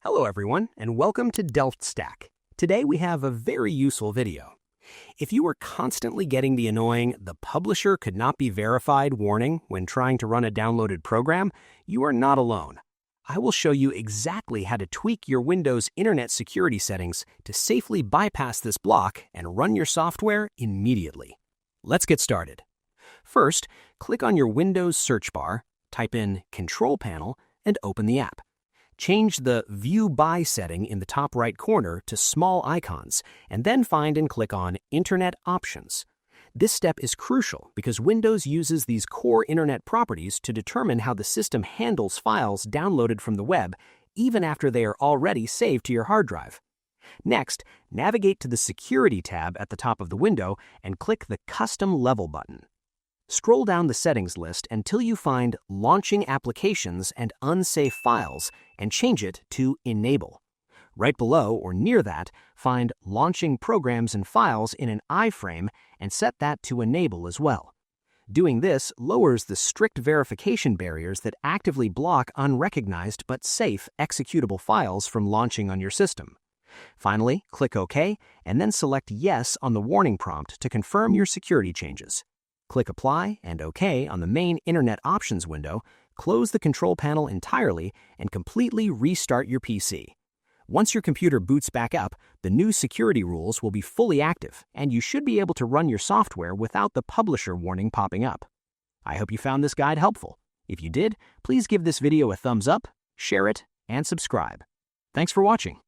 Hello everyone, and welcome to Delft Stack. Today we have a very useful video. If you are constantly getting the annoying "the publisher could not be verified" warning when trying to run a downloaded program, you are not alone. I will show you exactly how to tweak your Windows Internet security settings to safely bypass this block and run your software immediately. Let's get started. First, click on your Windows search bar, type in Control Panel, and open the app. Change the View By setting in the top right corner to small icons, and then find and click on Internet Options. This step is crucial because Windows uses these core Internet properties to determine how the system handles files downloaded from the web, even after they are already saved to your hard drive. Next, navigate to the Security tab at the top of the window and click the Custom Level button. Scroll down the settings list until you find Launching Applications and Unsafe Files and change it to Enable. Right below or near that, find Launching Programs and Files in an iframe and set that to Enable as well. Doing this lowers the strict verification barriers that actively block unrecognized but safe executable files from launching on your system. Finally, click OK and then select Yes on the warning prompt to confirm your security changes. Click Apply and OK on the main Internet Options window, close the control panel entirely, and completely restart your PC. Once your computer boots back up, the new security rules will be fully active, and you should be able to run your software without the publisher warning popping up. I hope you found this guide helpful. If you did, please give this video a thumbs up, share it, and subscribe. Thanks for watching.